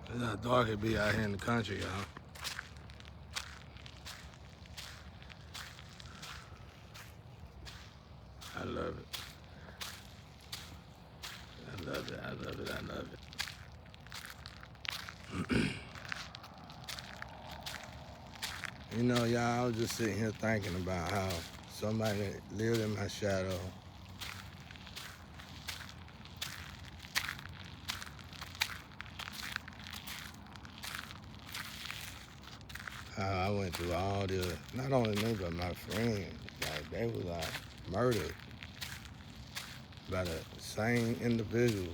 That's how dark it be out here in the country, y'all. I love it. I love it. I love it. I love it. You know, y'all, I was just sitting here thinking about how somebody that lived in my shadow, how I went through all this, not only me, but my friends. Like, they was like murdered by the same individual.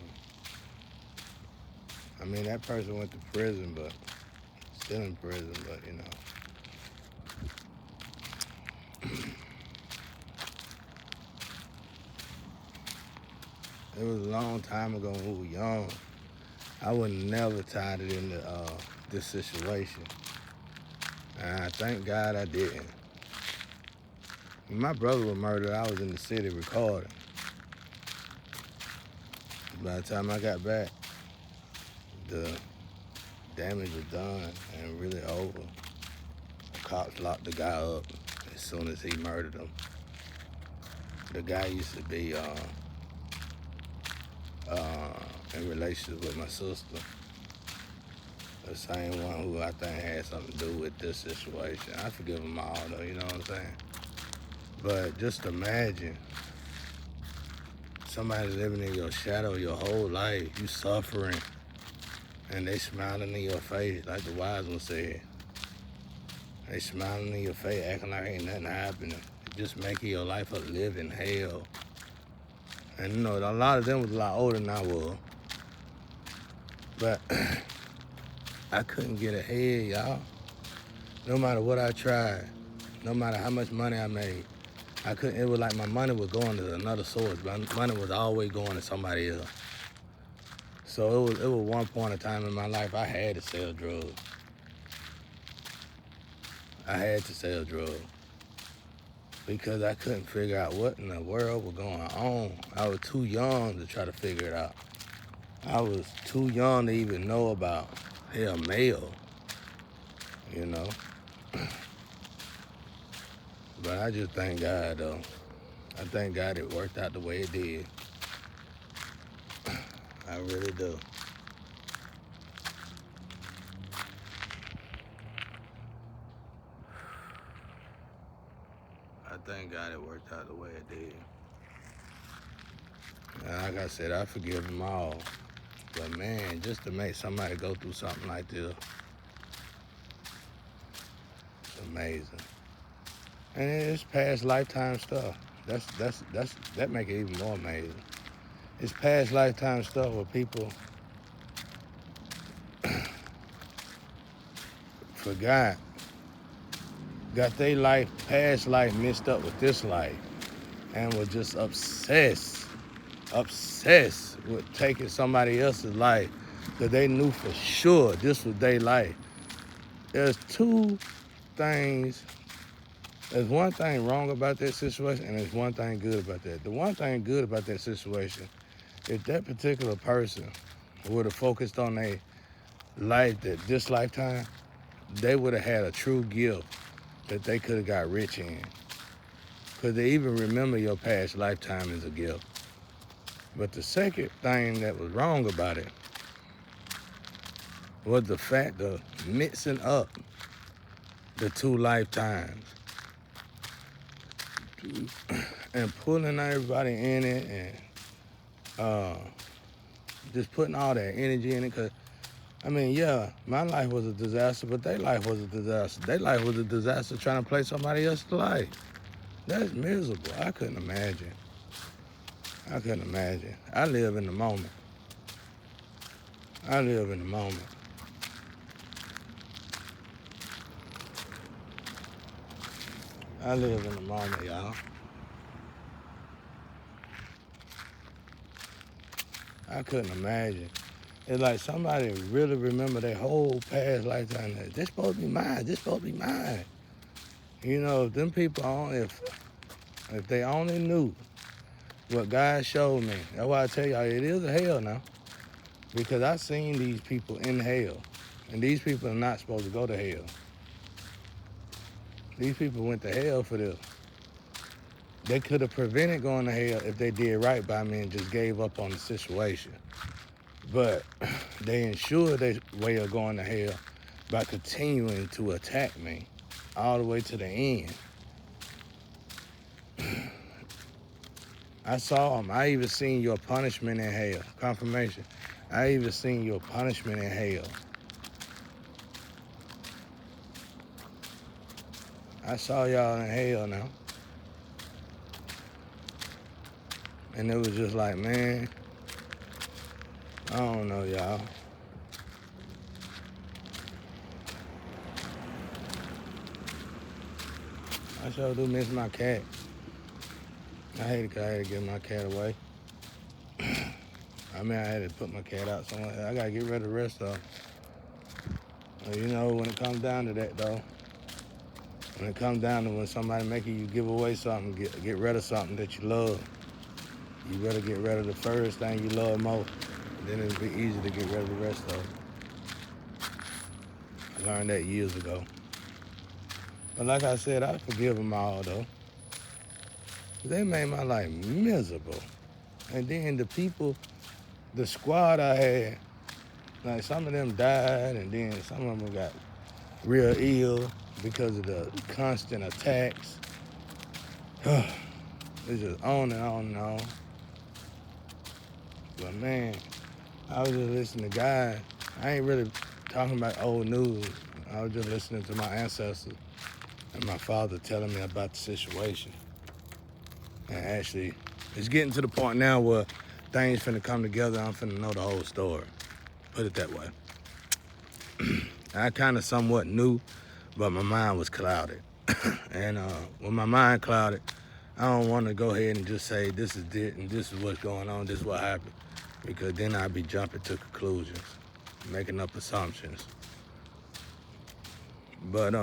I mean, that person went to prison, but still in prison, but you know. It was a long time ago when we were young. I would never tied it into this situation. And I thank God I didn't. When my brother was murdered, I was in the city recording. By the time I got back, the damage was done and really over. The cops locked the guy up as soon as he murdered him. The guy used to be in relationship with my sister. The same one who I think had something to do with this situation. I forgive them all though, you know what I'm saying? But just imagine somebody living in your shadow your whole life, you suffering, and they smiling in your face, like the wise one said. They smiling in your face, acting like ain't nothing happening. Just making your life a living hell. And you know, a lot of them was a lot older than I was. But I couldn't get ahead, y'all. No matter what I tried, no matter how much money I made, I couldn't. It was like my money was going to another source. My money was always going to somebody else. So it was one point in time in my life I had to sell drugs. I had to sell drugs because I couldn't figure out what in the world was going on. I was too young to try to figure it out. I was too young to even know about hell mail, you know. But I just thank God though. I thank God it worked out the way it did. I really do. I thank God it worked out the way it did. And like I said, I forgive them all. But man, just to make somebody go through something like this, it's amazing. And it's past lifetime stuff. That make it even more amazing. It's past lifetime stuff where people forgot, got their life, past life mixed up with this life, and were just obsessed with taking somebody else's life because they knew for sure this was their life. There's two things. There's one thing wrong about that situation, and there's one thing good about that. The one thing good about that situation, if that particular person would have focused on their life, that this lifetime, they would have had a true gift that they could have got rich in. Because they even remember your past lifetime as a gift. But the second thing that was wrong about it was the fact of mixing up the two lifetimes and pulling everybody in it and just putting all that energy in it. Because, I mean, yeah, my life was a disaster, but their life was a disaster. Their life was a disaster trying to play somebody else's life. That's miserable. I couldn't imagine. I couldn't imagine. I live in the moment. I live in the moment. I live in the moment, y'all. I couldn't imagine. It's like somebody really remember their whole past lifetime. This supposed to be mine. This supposed to be mine. You know, them people, if they only knew what God showed me. That's why I tell y'all, it is a hell now. Because I seen these people in hell. And these people are not supposed to go to hell. These people went to hell for this. They could have prevented going to hell if they did right by me and just gave up on the situation. But they ensured their way of going to hell by continuing to attack me all the way to the end. I saw them. I even seen your punishment in hell. Confirmation. I even seen your punishment in hell. I saw y'all in hell now. And it was just like, man, I don't know, y'all. I sure do miss my cat. I hate it because I had to give my cat away. I mean, I had to put my cat out somewhere. I got to get rid of the rest of them. You know, when it comes down to that, though, when it comes down to when somebody making you give away something, get rid of something that you love, you better get rid of the first thing you love most. Then it'll be easy to get rid of the rest of them. I learned that years ago. But like I said, I forgive them all, though. They made my life miserable. And then the people, the squad I had, like some of them died, and then some of them got real ill because of the constant attacks. It's just on and on and on. But man, I was just listening to guys. I ain't really talking about old news. I was just listening to my ancestors and my father telling me about the situation. And actually, it's getting to the point now where things finna come together. I'm finna know the whole story. Put it that way. I kind of somewhat knew, but my mind was clouded. And when my mind clouded, I don't want to go ahead and just say this is it and this is what's going on, this is what happened. Because then I'd be jumping to conclusions, making up assumptions. But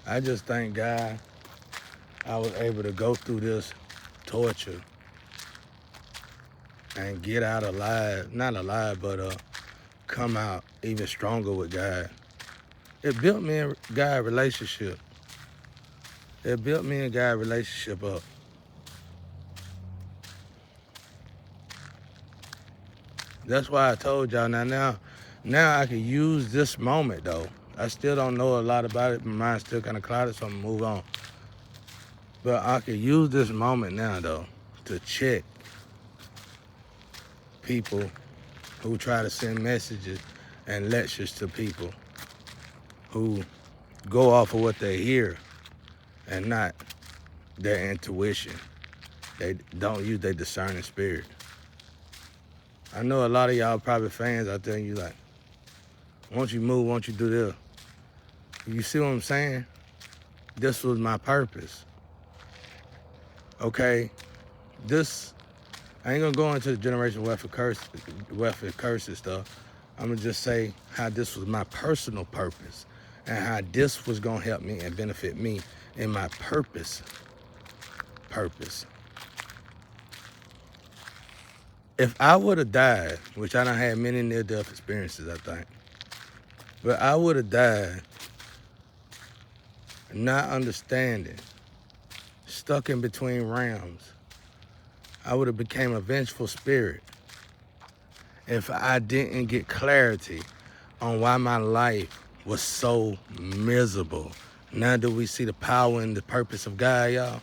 I just thank God I was able to go through this torture and get out alive, not alive, but come out even stronger with God. It built me and God relationship. It built me and God relationship up. That's why I told y'all now I can use this moment though. I still don't know a lot about it. My mind's still kind of clouded, so I'm gonna move on. But I can use this moment now though to check people who try to send messages and lectures to people who go off of what they hear and not their intuition. They don't use their discerning spirit. I know a lot of y'all probably fans out there and you like, won't you move, won't you do this? You see what I'm saying? This was my purpose. Okay, I ain't gonna go into the generation welfare curses stuff. I'm gonna just say how this was my personal purpose and how this was gonna help me and benefit me in my purpose. If I would have died, which I done had many near-death experiences, I think, but I would have died not understanding, stuck in between realms. I would have became a vengeful spirit if I didn't get clarity on why my life was so miserable. Now do we see the power and the purpose of God, y'all?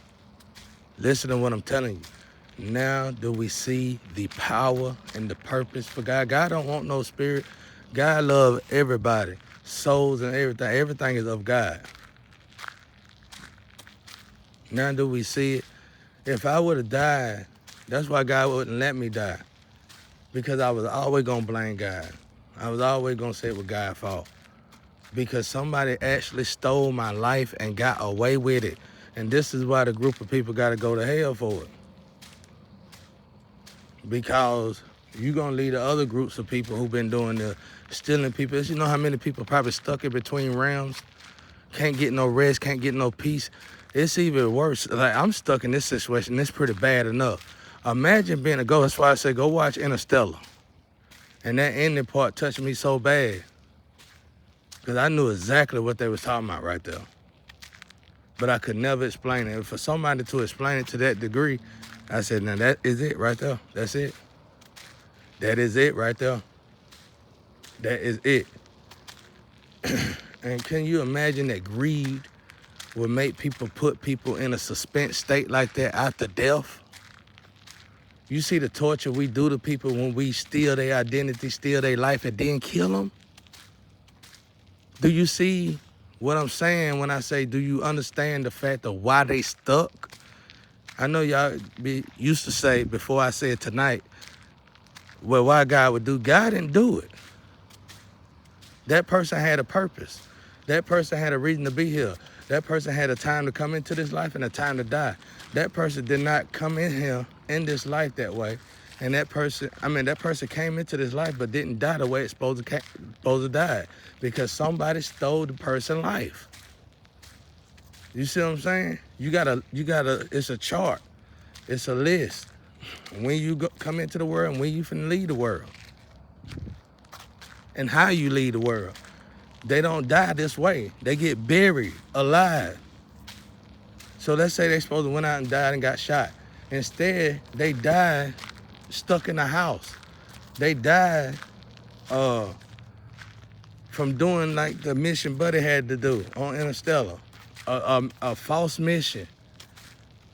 Listen to what I'm telling you. Now do we see the power and the purpose for God? God don't want no spirit. God loves everybody, souls and everything. Everything is of God. Now do we see it? If I would have died, that's why God wouldn't let me die. Because I was always going to blame God. I was always going to say it was God's fault. Because somebody actually stole my life and got away with it. And this is why the group of people got to go to hell for it. Because you're going to lead the other groups of people who've been doing the stealing people. You know how many people probably stuck in between realms? Can't get no rest, can't get no peace. It's even worse. Like, I'm stuck in this situation. It's pretty bad enough. Imagine being a ghost. That's why I say go watch Interstellar. And that ending part touched me so bad because I knew exactly what they was talking about right there. But I could never explain it. For somebody to explain it to that degree, I said, now that is it right there. That's it. That is it right there. That is it. And can you imagine that greed would make people put people in a suspense state like that after death? You see the torture we do to people when we steal their identity, steal their life, and then kill them? Do you see what I'm saying when I say, do you understand the fact of why they stuck? I know y'all used to say, before I said tonight, well, why God would do, God didn't do it. That person had a purpose. That person had a reason to be here. That person had a time to come into this life and a time to die. That person did not come in here in this life that way. And that person came into this life but didn't die the way it's supposed to die because somebody stole the person's life. You see what I'm saying? You gotta, it's a chart. It's a list. When you come into the world and when you finna leave the world. And how you leave the world. They don't die this way. They get buried alive. So let's say they supposed to went out and died and got shot. Instead, they died stuck in a house. They died from doing like the mission Buddy had to do on Interstellar. A false mission.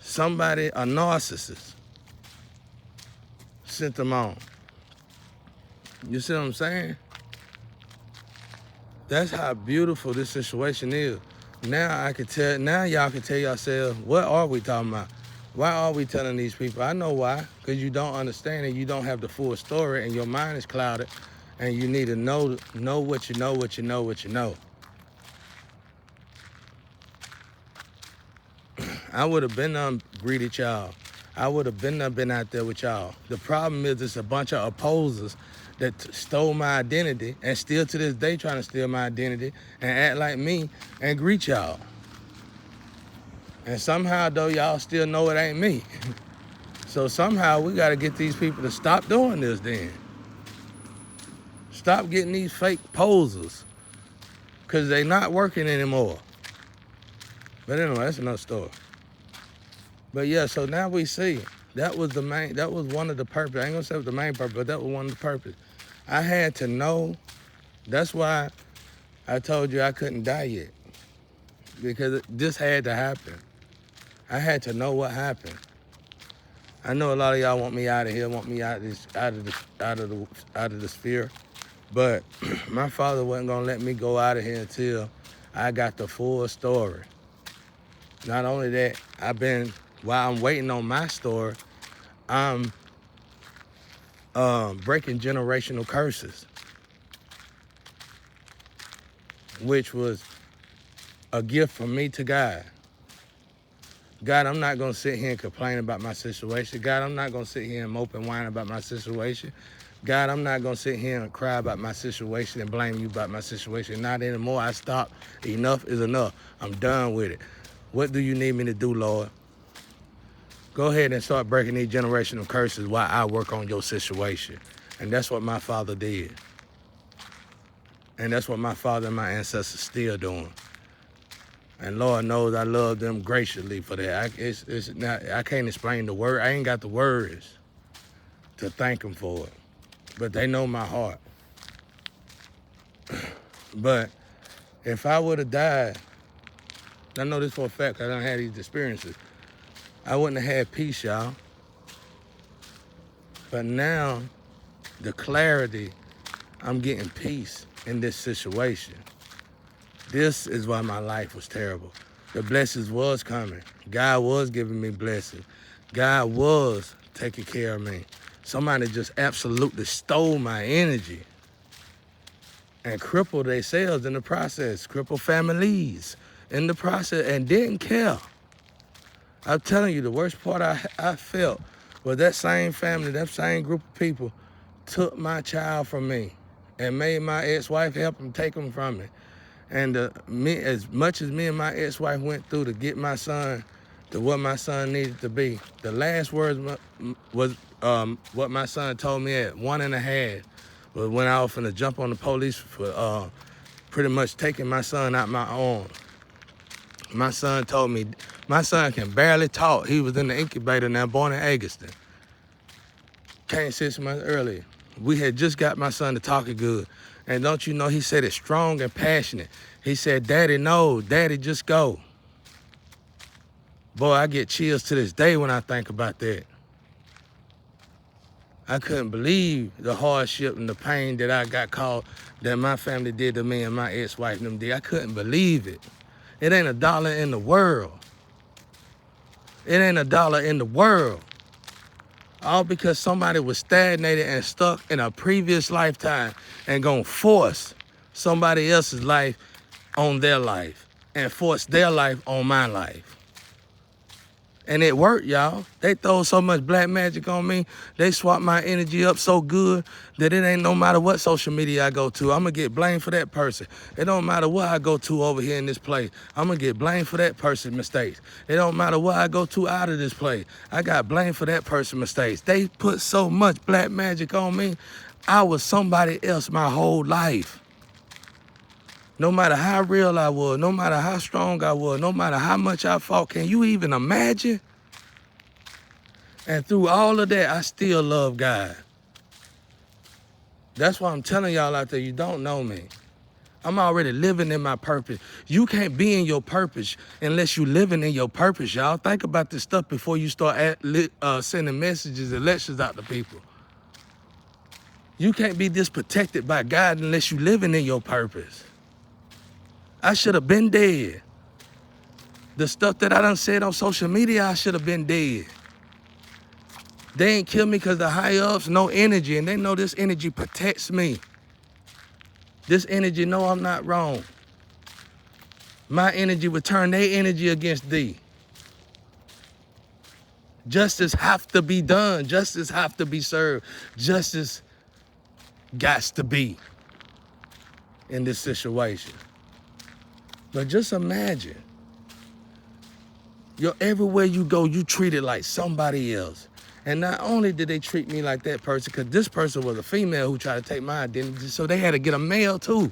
Somebody, a narcissist, sent them on. You see what I'm saying? That's how beautiful this situation is. Now y'all can tell yourselves, what are we talking about? Why are we telling these people? I know why, because you don't understand it. You don't have the full story and your mind is clouded and you need to know what you know. I would have been greeted y'all. I would have been out there with y'all. The problem is it's a bunch of opposers that stole my identity and still to this day trying to steal my identity and act like me and greet y'all. And somehow though, y'all still know it ain't me. So somehow we gotta get these people to stop doing this then. Stop getting these fake posers because they not working anymore. But anyway, that's another story. But yeah, so now we see that was one of the purpose. I ain't gonna say it was the main purpose, but that was one of the purpose. I had to know. That's why I told you I couldn't die yet, because this had to happen. I had to know what happened. I know a lot of y'all want me out of here, want me out of the sphere, but my father wasn't gonna let me go out of here until I got the full story. Not only that, while I'm waiting on my story, I'm breaking generational curses, which was a gift from me to God. God, I'm not going to sit here and complain about my situation. God, I'm not going to sit here and mope and whine about my situation. God, I'm not going to sit here and cry about my situation and blame you about my situation. Not anymore. I stopped. Enough is enough. I'm done with it. What do you need me to do, Lord? Go ahead and start breaking these generational curses while I work on your situation. And that's what my father did. And that's what my father and my ancestors still doing. And Lord knows I love them graciously for that. I can't explain the word. I ain't got the words to thank them for it. But they know my heart. But if I would have died, I know this for a fact, I done had these experiences, I wouldn't have had peace, y'all. But now, the clarity, I'm getting peace in this situation. This is why my life was terrible. The blessings was coming. God was giving me blessings. God was taking care of me. Somebody just absolutely stole my energy and crippled themselves in the process, crippled families in the process, and didn't care. I'm telling you, the worst part I felt was that same family, that same group of people took my child from me and made my ex-wife help him take him from me. And as much as me and my ex-wife went through to get my son to what my son needed to be, the last words was what my son told me at 1.5 But when I was finna jump on the police for pretty much taking my son out my arms, my son told me, my son can barely talk. He was in the incubator now, born in Augustin. Came 6 months earlier. We had just got my son to talking good. And don't you know, he said it strong and passionate. He said, Daddy, no, Daddy, just go. Boy, I get chills to this day when I think about that. I couldn't believe the hardship and the pain that I got caught, that my family did to me and my ex-wife and them did. I couldn't believe it. It ain't $1 in the world. It ain't $1 in the world. All because somebody was stagnated and stuck in a previous lifetime and gonna force somebody else's life on their life and force their life on my life. And it worked, y'all. They throw so much black magic on me. They swap my energy up so good that it ain't no matter what social media I go to, I'm gonna get blamed for that person. It don't matter what I go to over here in this place, I'm gonna get blamed for that person's mistakes. It don't matter what I go to out of this place, I got blamed for that person's mistakes. They put so much black magic on me, I was somebody else my whole life. No matter how real I was, no matter how strong I was, no matter how much I fought, can you even imagine? And through all of that, I still love God. That's why I'm telling y'all out there, you don't know me. I'm already living in my purpose. You can't be in your purpose unless you living in your purpose, y'all. Think about this stuff before you start sending messages and lectures out to people. You can't be this protected by God unless you living in your purpose. I should have been dead. The stuff that I done said on social media, I should have been dead. They ain't kill me because the higher-ups know energy, and they know this energy protects me. This energy know I'm not wrong. My energy would turn their energy against thee. Justice have to be done. Justice have to be served. Justice gots to be in this situation. But just imagine, everywhere you go, you treated like somebody else. And not only did they treat me like that person, because this person was a female who tried to take my identity, so they had to get a male too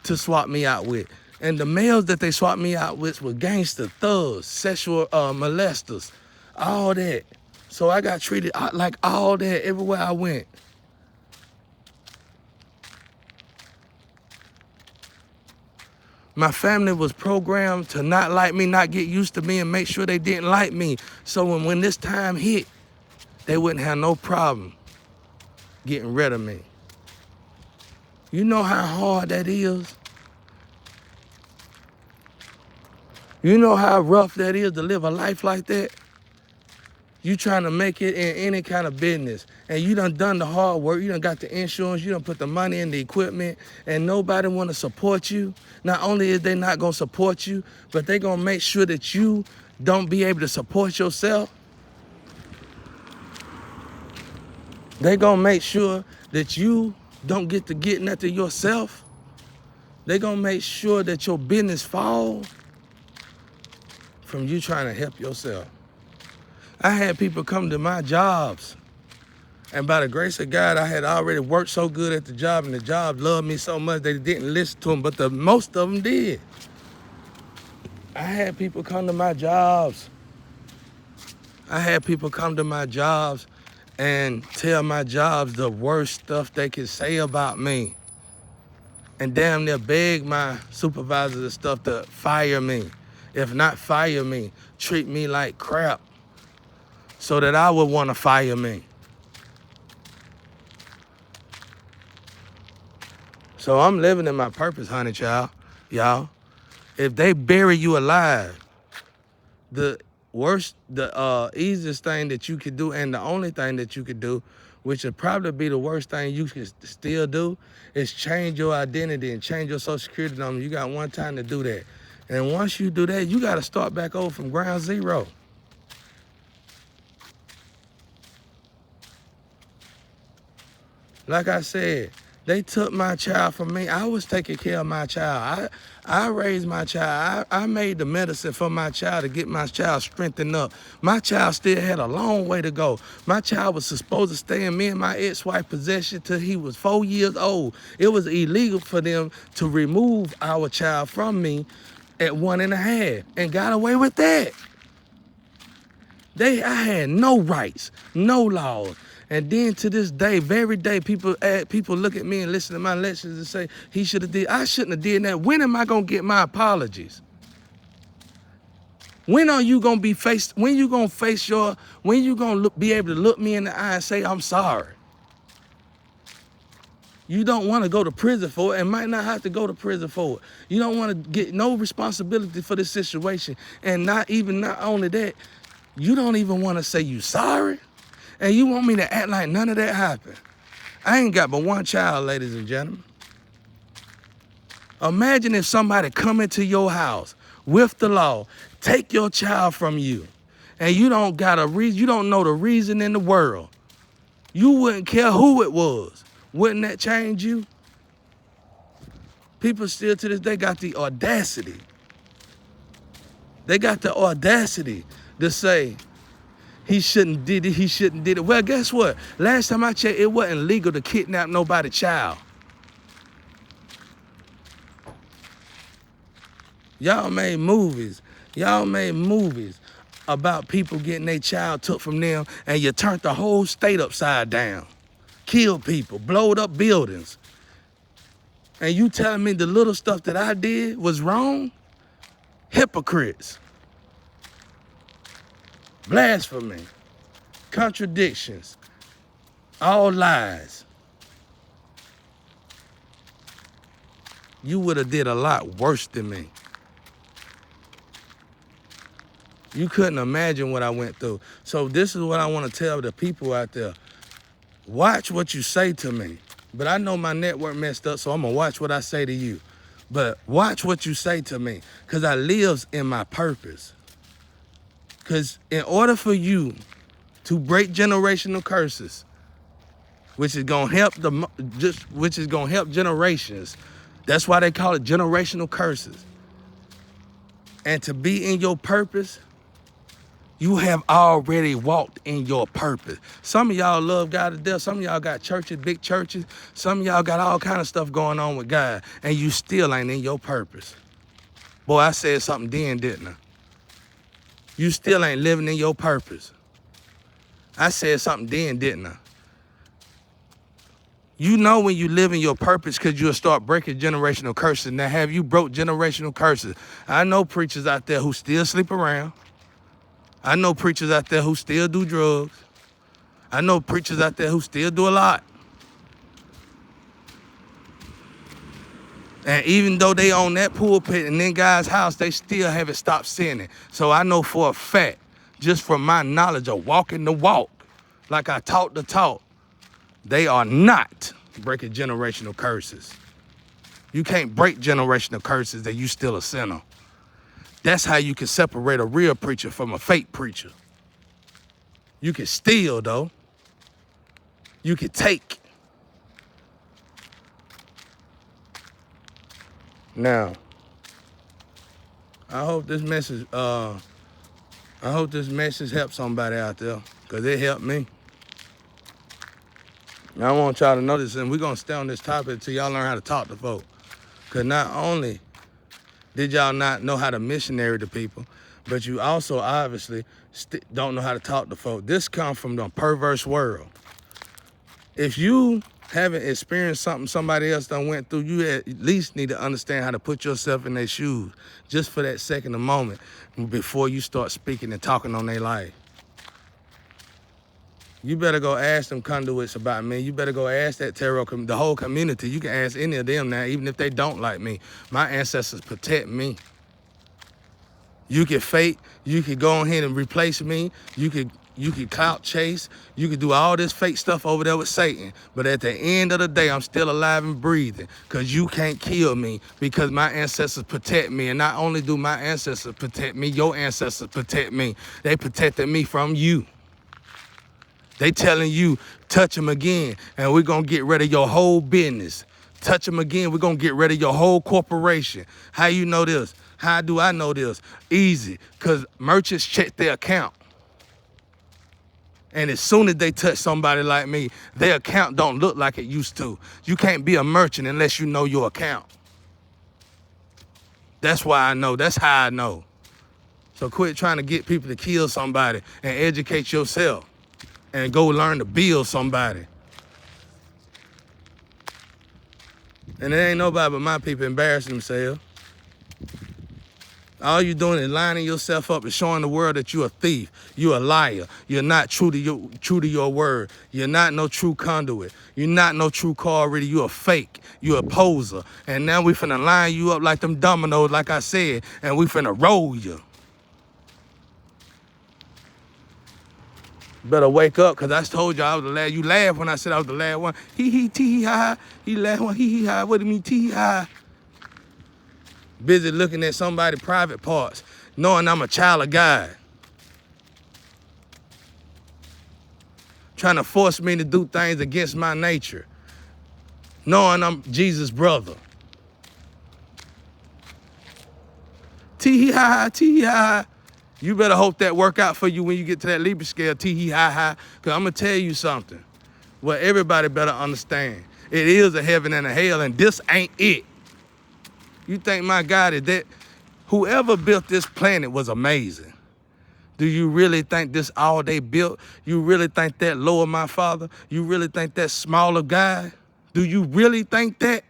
to swap me out with. And the males that they swapped me out with were gangster, thugs, sexual molesters, all that. So I got treated like all that everywhere I went. My family was programmed to not like me, not get used to me, and make sure they didn't like me. So when this time hit, they wouldn't have no problem getting rid of me. You know how hard that is? You know how rough that is to live a life like that? You trying to make it in any kind of business, and you done the hard work, you done got the insurance, you done put the money in the equipment, and nobody want to support you. Not only is they not going to support you, but they going to make sure that you don't be able to support yourself. They going to make sure that you don't get to get nothing yourself. They going to make sure that your business fall from you trying to help yourself. I had people come to my jobs, and by the grace of God, I had already worked so good at the job, and the job loved me so much they didn't listen to them, but most of them did. I had people come to my jobs. I had people come to my jobs and tell my jobs the worst stuff they could say about me, and damn near beg my supervisors and stuff to fire me. If not fire me, treat me like crap, so that I would want to fire me. So I'm living in my purpose, honey child, y'all. If they bury you alive, the easiest thing that you could do, and the only thing that you could do, which would probably be the worst thing you can still do, is change your identity and change your social security number. You got one time to do that. And once you do that, you got to start back over from ground zero. Like I said, They took my child from me. I was taking care of my child. I raised my child. I made the medicine for my child to get my child strengthened up. My child still had a long way to go. My child was supposed to stay in me and my ex-wife possession till he was 4 years old. It was illegal for them to remove our child from me at 1.5 and got away with that. I had no rights, no laws. And then to this day, very day, people look at me and listen to my lectures and say, he should have did. I shouldn't have did that. When am I going to get my apologies? When are you going to be faced, when you going to be able to look me in the eye and say, I'm sorry? You don't want to go to prison for it and might not have to go to prison for it. You don't want to get no responsibility for this situation. And not only that, you don't even want to say you sorry. And you want me to act like none of that happened. I ain't got but one child, ladies and gentlemen. Imagine if somebody come into your house with the law, take your child from you, and you don't got a reason, you don't know the reason in the world. You wouldn't care who it was. Wouldn't that change you? People still to this day got the audacity. They got the audacity to say, he shouldn't did it. Well, guess what? Last time I checked, it wasn't legal to kidnap nobody's child. Y'all made movies about people getting their child took from them, and you turned the whole state upside down. Killed people, blowed up buildings. And you telling me the little stuff that I did was wrong? Hypocrites. Blasphemy. Contradictions. All lies. You would have did a lot worse than me. You couldn't imagine what I went through. So this is what I want to tell the people out there. Watch what you say to me. But I know my network messed up, so I'm going to watch what I say to you. But watch what you say to me, because I lives in my purpose. Because in order for you to break generational curses, which is going to help generations, that's why they call it generational curses. And to be in your purpose, you have already walked in your purpose. Some of y'all love God to death. Some of y'all got churches, big churches. Some of y'all got all kind of stuff going on with God, and you still ain't in your purpose. Boy, I said something then, didn't I? You still ain't living in your purpose. I said something then, didn't I? You know when you live in your purpose, because you'll start breaking generational curses. Now, have you broke generational curses? I know preachers out there who still sleep around. I know preachers out there who still do drugs. I know preachers out there who still do a lot. And even though they own that pulpit in them guys' house, they still haven't stopped sinning. So I know for a fact, just from my knowledge of walking the walk, like I taught the talk, they are not breaking generational curses. You can't break generational curses and you still a sinner. That's how you can separate a real preacher from a fake preacher. You can steal, though. You can take. Now, I hope this message helps somebody out there, because it helped me. Now, I want y'all to know this, and we're going to stay on this topic until y'all learn how to talk to folk. Because not only did y'all not know how to missionary to people, but you also obviously don't know how to talk to folk. This comes from the perverse world. If you haven't experienced something somebody else done went through, you at least need to understand how to put yourself in their shoes just for that second, a moment, before you start speaking and talking on their life. You better go ask them conduits about me. You better go ask that the whole community. You can ask any of them now, even if they don't like me. My ancestors protect me. You can fake. You can go ahead and replace me. You can clout chase. You can do all this fake stuff over there with Satan. But at the end of the day, I'm still alive and breathing, because you can't kill me, because my ancestors protect me. And not only do my ancestors protect me, your ancestors protect me. They protected me from you. They telling you, touch them again, and we're going to get rid of your whole business. Touch them again, we're going to get rid of your whole corporation. How you know this? How do I know this? Easy, because merchants check their account. And as soon as they touch somebody like me, their account don't look like it used to. You can't be a merchant unless you know your account. That's why I know. That's how I know. So quit trying to get people to kill somebody and educate yourself and go learn to build somebody. And it ain't nobody but my people embarrassing themselves. All you doing is lining yourself up and showing the world that you're a thief, you're a liar, you're not true to your word, you're not no true conduit, you're not no true car reader, you're a fake, you're a poser. And now we finna line you up like them dominoes, like I said, and we finna roll you. Better wake up, because I told you I was the last. You laughed when I said I was the last one. Hee, tee, ha. He laughed one, hee, ha. What do you mean, tee, ha? Busy looking at somebody's private parts, knowing I'm a child of God. Trying to force me to do things against my nature, knowing I'm Jesus' brother. Tee-hee-ha-ha, tee-hee-ha-ha. You better hope that work out for you when you get to that Libra scale, tee-hee-ha-ha, because I'm going to tell you something. Well, everybody better understand. It is a heaven and a hell, and this ain't it. You think my God is that? Whoever built this planet was amazing. Do you really think this all they built? You really think that lower my father? You really think that smaller guy? Do you really think that?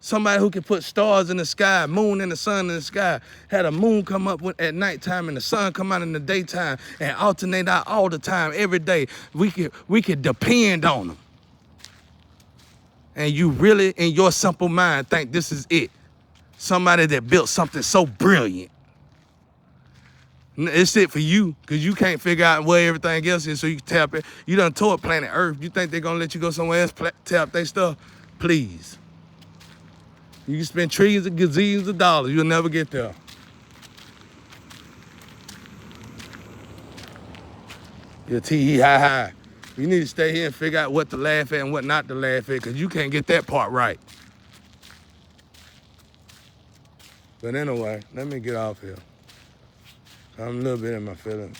Somebody who can put stars in the sky, moon and the sun in the sky, had a moon come up at nighttime and the sun come out in the daytime and alternate out all the time, every day. We could depend on them. And you really, in your simple mind, think this is it. Somebody that built something so brilliant. It's it for you, because you can't figure out where everything else is, so you can tap it. You done tore planet Earth. You think they're going to let you go somewhere else, tap their stuff? Please. You can spend trillions and gazillions of dollars. You'll never get there. You're tee-hee-ha-ha. You need to stay here and figure out what to laugh at and what not to laugh at, because you can't get that part right. But anyway, let me get off here. I'm a little bit in my feelings.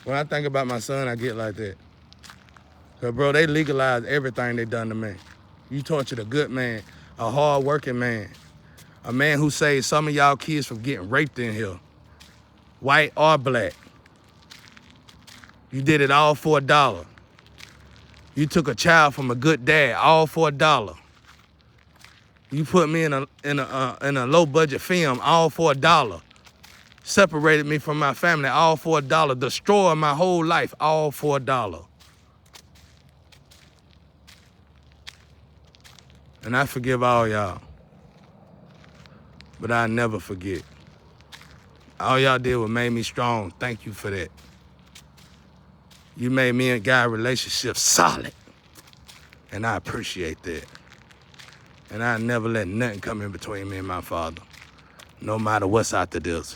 When I think about my son, I get like that. Because, bro, they legalized everything they done to me. You tortured a good man, a hard-working man, a man who saved some of y'all kids from getting raped in here, white or black. You did it all for $1. You took a child from a good dad, all for $1. You put me in a low-budget film, all for $1. Separated me from my family, all for $1. Destroyed my whole life, all for $1. And I forgive all y'all. But I never forget. All y'all did was made me strong. Thank you for that. You made me and God relationship solid. And I appreciate that. And I never let nothing come in between me and my father, no matter what's after this.